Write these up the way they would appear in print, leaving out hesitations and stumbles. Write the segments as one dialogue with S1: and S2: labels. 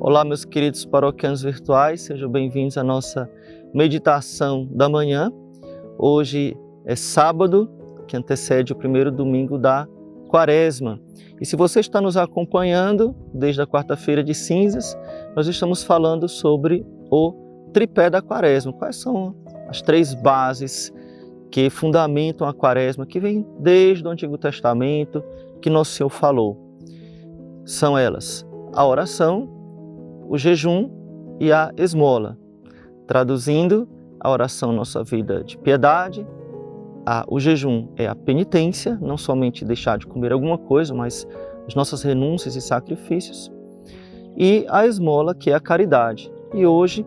S1: Olá, meus queridos paroquianos virtuais, sejam bem-vindos à nossa meditação da manhã. Hoje é sábado, que antecede o primeiro domingo da Quaresma. E se você está nos acompanhando desde a quarta-feira de cinzas, nós estamos falando sobre o tripé da Quaresma. Quais são as três bases que fundamentam a Quaresma, que vem desde o Antigo Testamento, que Nosso Senhor falou? São elas: a oração, o jejum e a esmola. Traduzindo, a oração é nossa vida de piedade, o jejum é a penitência, não somente deixar de comer alguma coisa, mas as nossas renúncias e sacrifícios, e a esmola, que é a caridade. E hoje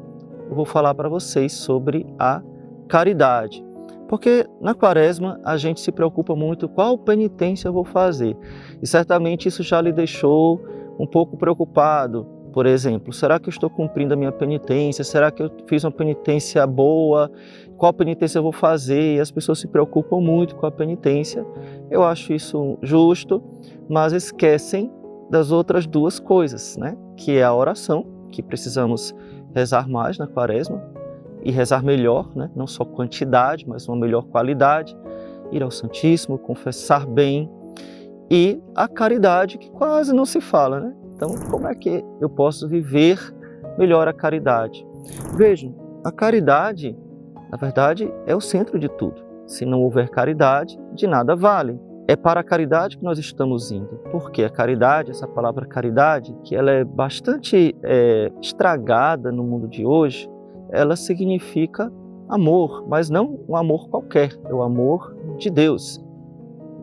S1: eu vou falar para vocês sobre a caridade, porque na Quaresma a gente se preocupa muito qual penitência eu vou fazer, e certamente isso já lhe deixou um pouco preocupado. Por exemplo, será que eu estou cumprindo a minha penitência? Será que eu fiz uma penitência boa? Qual penitência eu vou fazer? E as pessoas se preocupam muito com a penitência. Eu acho isso justo, mas esquecem das outras duas coisas, né? Que é a oração, que precisamos rezar mais na Quaresma e rezar melhor, né? Não só quantidade, mas uma melhor qualidade. Ir ao Santíssimo, confessar bem. E a caridade, que quase não se fala, né? Então, como é que eu posso viver melhor a caridade? Vejam, a caridade, na verdade, é o centro de tudo. Se não houver caridade, de nada vale. É para a caridade que nós estamos indo. Porque a caridade, essa palavra caridade, que ela é bastante estragada no mundo de hoje, ela significa amor, mas não um amor qualquer, é o amor de Deus.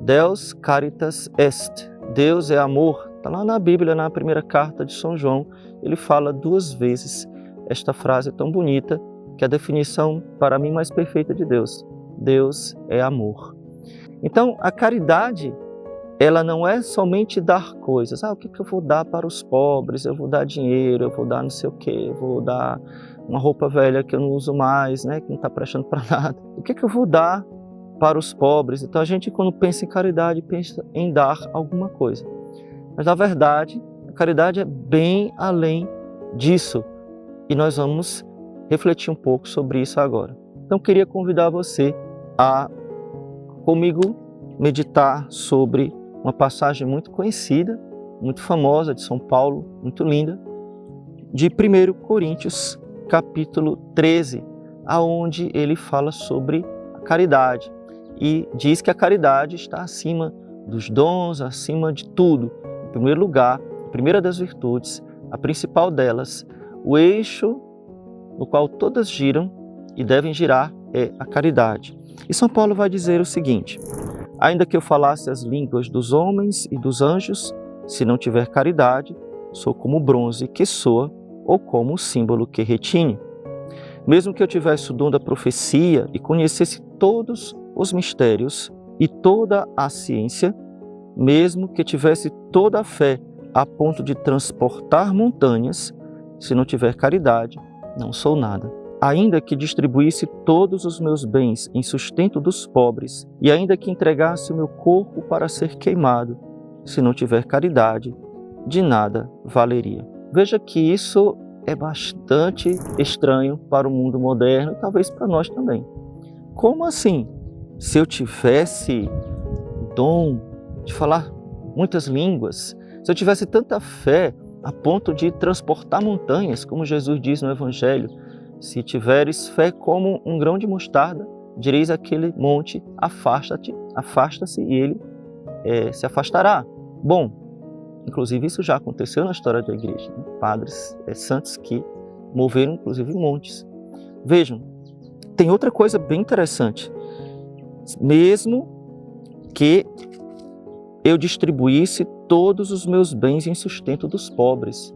S1: Deus caritas est, Deus é amor. Está lá na Bíblia, na primeira carta de São João, ele fala 2 vezes esta frase tão bonita, que é a definição, para mim, mais perfeita de Deus. Deus é amor. Então, a caridade, ela não é somente dar coisas. O que eu vou dar para os pobres? Eu vou dar dinheiro, eu vou dar não sei o quê, eu vou dar uma roupa velha que eu não uso mais, né, que não está prestando para nada. O que eu vou dar para os pobres? Então, a gente, quando pensa em caridade, pensa em dar alguma coisa. Mas, na verdade, a caridade é bem além disso. E nós vamos refletir um pouco sobre isso agora. Então, queria convidar você a, comigo, meditar sobre uma passagem muito conhecida, muito famosa, de São Paulo, muito linda, de 1 Coríntios, capítulo 13, aonde ele fala sobre a caridade. E diz que a caridade está acima dos dons, acima de tudo. Em primeiro lugar, a primeira das virtudes, a principal delas, o eixo no qual todas giram e devem girar é a caridade. E São Paulo vai dizer o seguinte: ainda que eu falasse as línguas dos homens e dos anjos, se não tiver caridade, sou como o bronze que soa ou como o símbolo que retine. Mesmo que eu tivesse o dom da profecia e conhecesse todos os mistérios e toda a ciência, mesmo que tivesse toda a fé a ponto de transportar montanhas, se não tiver caridade, não sou nada. Ainda que distribuísse todos os meus bens em sustento dos pobres, e ainda que entregasse o meu corpo para ser queimado, se não tiver caridade, de nada valeria. Veja que isso é bastante estranho para o mundo moderno e talvez para nós também. Como assim? Se eu tivesse o dom de falar muitas línguas, se eu tivesse tanta fé a ponto de transportar montanhas, como Jesus diz no Evangelho, se tiveres fé como um grão de mostarda, direis àquele monte, afasta-te, afasta-se, e ele se afastará. Bom, inclusive isso já aconteceu na história da igreja, né? Padres santos que moveram inclusive montes. Vejam, tem outra coisa bem interessante. Mesmo que eu distribuísse todos os meus bens em sustento dos pobres.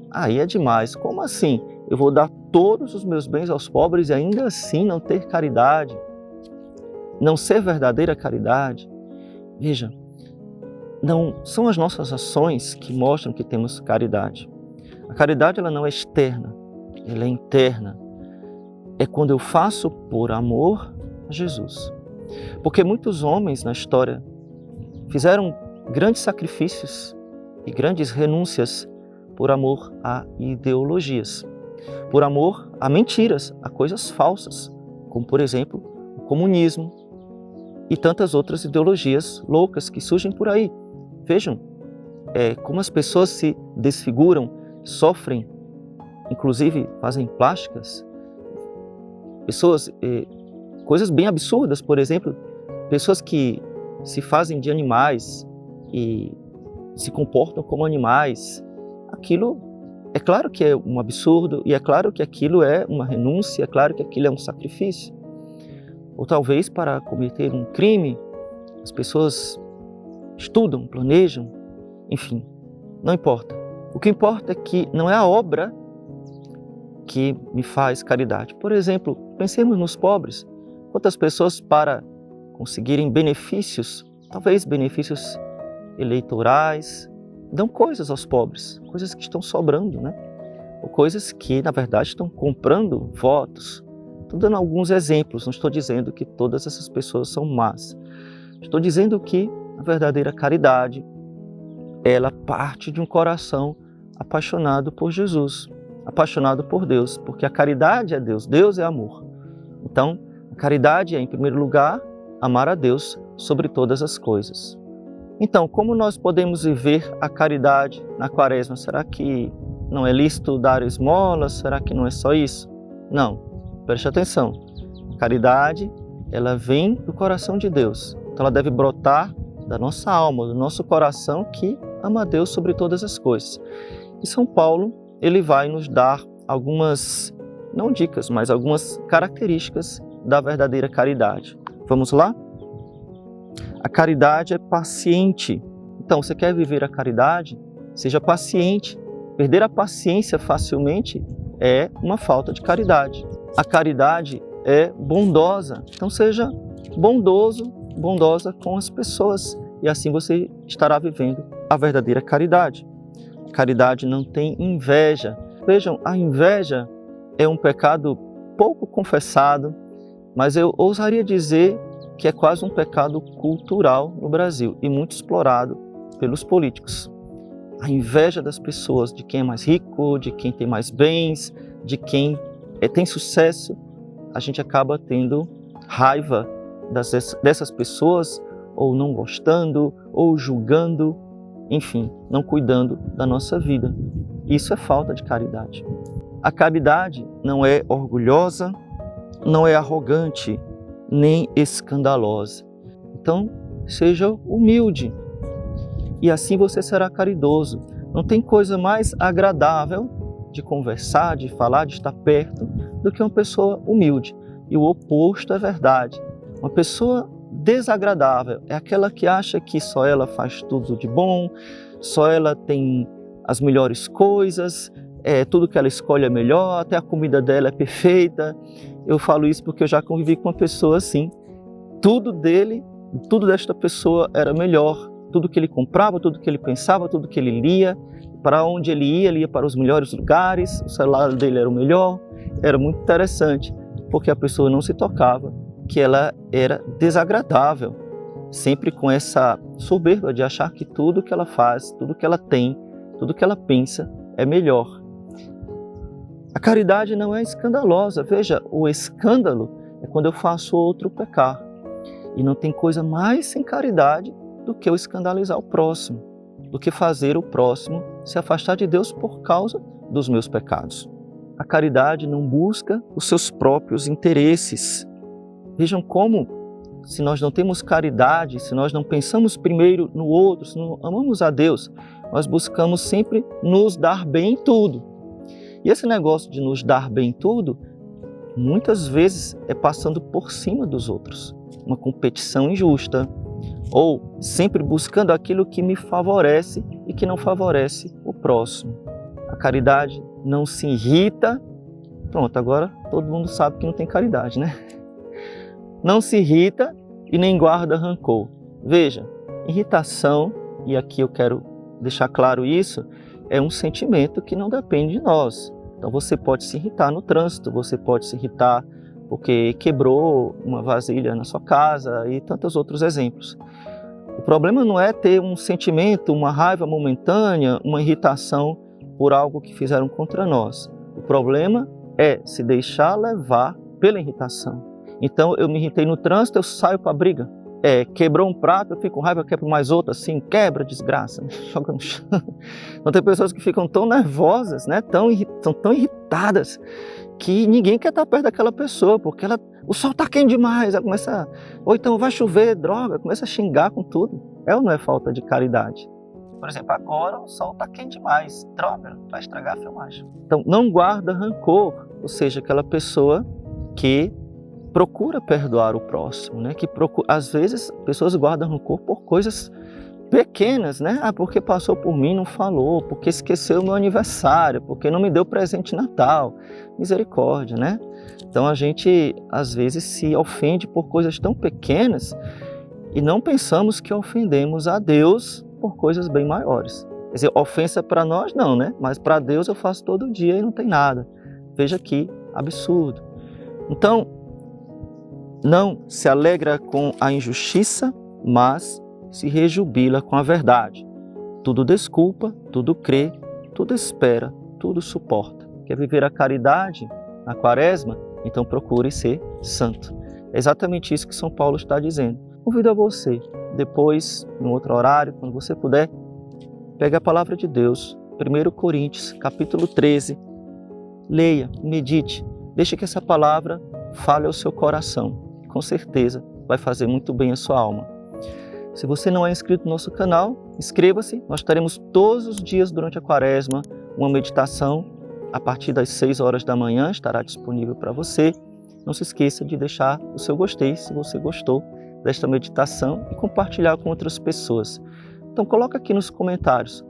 S1: Aí é demais. Como assim? Eu vou dar todos os meus bens aos pobres e ainda assim não ter caridade? Não ser verdadeira caridade? Veja, não são as nossas ações que mostram que temos caridade. A caridade, ela não é externa, ela é interna. É quando eu faço por amor a Jesus. Porque muitos homens na história fizeram grandes sacrifícios e grandes renúncias por amor a ideologias, por amor a mentiras, a coisas falsas, como por exemplo o comunismo e tantas outras ideologias loucas que surgem por aí. Vejam como as pessoas se desfiguram, sofrem, inclusive fazem plásticas, pessoas, coisas bem absurdas, por exemplo, pessoas que se fazem de animais e se comportam como animais. Aquilo é claro que é um absurdo e é claro que aquilo é uma renúncia, é claro que aquilo é um sacrifício. Ou talvez para cometer um crime, as pessoas estudam, planejam, enfim, não importa. O que importa é que não é a obra que me faz caridade. Por exemplo, pensemos nos pobres. Quantas pessoas para conseguirem benefícios, talvez benefícios eleitorais, dão coisas aos pobres, coisas que estão sobrando, né? Ou coisas que, na verdade, estão comprando votos. Estou dando alguns exemplos, não estou dizendo que todas essas pessoas são más. Estou dizendo que a verdadeira caridade, ela parte de um coração apaixonado por Jesus, apaixonado por Deus, porque a caridade é Deus, Deus é amor. Então, a caridade é, em primeiro lugar, amar a Deus sobre todas as coisas. Então, como nós podemos viver a caridade na Quaresma? Será que não é lícito dar esmolas? Será que não é só isso? Não, preste atenção. A caridade, ela vem do coração de Deus. Então, ela deve brotar da nossa alma, do nosso coração que ama a Deus sobre todas as coisas. E São Paulo, ele vai nos dar algumas, não dicas, mas algumas características da verdadeira caridade. Vamos lá? A caridade é paciente. Então, você quer viver a caridade? Seja paciente. Perder a paciência facilmente é uma falta de caridade. A caridade é bondosa. Então, seja bondoso, bondosa com as pessoas. E assim você estará vivendo a verdadeira caridade. A caridade não tem inveja. Vejam, a inveja é um pecado pouco confessado, mas eu ousaria dizer que é quase um pecado cultural no Brasil e muito explorado pelos políticos. A inveja das pessoas, de quem é mais rico, de quem tem mais bens, de quem tem sucesso, a gente acaba tendo raiva dessas pessoas, ou não gostando, ou julgando, enfim, não cuidando da nossa vida. Isso é falta de caridade. A caridade não é orgulhosa, não é arrogante, nem escandalosa. Então, seja humilde e assim você será caridoso. Não tem coisa mais agradável de conversar, de falar, de estar perto do que uma pessoa humilde. E o oposto é verdade. Uma pessoa desagradável é aquela que acha que só ela faz tudo de bom, só ela tem as melhores coisas, tudo que ela escolhe é melhor, até a comida dela é perfeita. Eu falo isso porque eu já convivi com uma pessoa assim. Tudo desta pessoa era melhor. Tudo que ele comprava, tudo que ele pensava, tudo que ele lia, para onde ele ia para os melhores lugares, o celular dele era o melhor. Era muito interessante, porque a pessoa não se tocava que ela era desagradável, sempre com essa soberba de achar que tudo que ela faz, tudo que ela tem, tudo que ela pensa é melhor. A caridade não é escandalosa. Veja, o escândalo é quando eu faço outro pecar. E não tem coisa mais sem caridade do que eu escandalizar o próximo, do que fazer o próximo se afastar de Deus por causa dos meus pecados. A caridade não busca os seus próprios interesses. Vejam como, se nós não temos caridade, se nós não pensamos primeiro no outro, se não amamos a Deus, nós buscamos sempre nos dar bem em tudo. E esse negócio de nos dar bem em tudo, muitas vezes é passando por cima dos outros. Uma competição injusta, ou sempre buscando aquilo que me favorece e que não favorece o próximo. A caridade não se irrita. Pronto, agora todo mundo sabe que não tem caridade, né? Não se irrita e nem guarda rancor. Veja, irritação, e aqui eu quero deixar claro isso, é um sentimento que não depende de nós. Então você pode se irritar no trânsito, você pode se irritar porque quebrou uma vasilha na sua casa e tantos outros exemplos. O problema não é ter um sentimento, uma raiva momentânea, uma irritação por algo que fizeram contra nós. O problema é se deixar levar pela irritação. Então eu me irritei no trânsito, eu saio para a briga. Quebrou um prato, eu fico com raiva, eu quebro mais outro, assim, quebra, desgraça, joga no chão. Então tem pessoas que ficam tão nervosas, né, são tão irritadas, que ninguém quer estar perto daquela pessoa, porque o sol está quente demais, ela começa, ou então vai chover, droga, começa a xingar com tudo. É ou não é falta de caridade? Por exemplo, agora o sol está quente demais, droga, vai estragar a filmagem. Então não guarda rancor, ou seja, aquela pessoa que procura perdoar o próximo, né? Às vezes, pessoas guardam rancor por coisas pequenas, né? Porque passou por mim, não falou, porque esqueceu o meu aniversário, porque não me deu presente de Natal. Misericórdia, né? Então a gente, às vezes, se ofende por coisas tão pequenas e não pensamos que ofendemos a Deus por coisas bem maiores. Quer dizer, ofensa para nós não, né? Mas para Deus eu faço todo dia e não tem nada. Veja que absurdo. Então, não se alegra com a injustiça, mas se rejubila com a verdade. Tudo desculpa, tudo crê, tudo espera, tudo suporta. Quer viver a caridade na Quaresma? Então procure ser santo. É exatamente isso que São Paulo está dizendo. Convido a você, depois, em outro horário, quando você puder, pegue a palavra de Deus, 1 Coríntios, capítulo 13, leia, medite, deixe que essa palavra fale ao seu coração. Com certeza vai fazer muito bem a sua alma. Se você não é inscrito no nosso canal, inscreva-se. Nós teremos todos os dias durante a Quaresma uma meditação a partir das 6 horas da manhã, estará disponível para você. Não se esqueça de deixar o seu gostei se você gostou desta meditação e compartilhar com outras pessoas. Então coloca aqui nos comentários.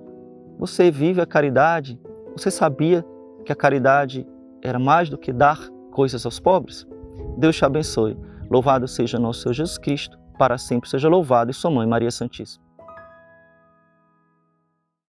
S1: Você vive a caridade? Você sabia que a caridade era mais do que dar coisas aos pobres? Deus te abençoe. Louvado seja nosso Senhor Jesus Cristo, para sempre seja louvado, e sua Mãe Maria Santíssima.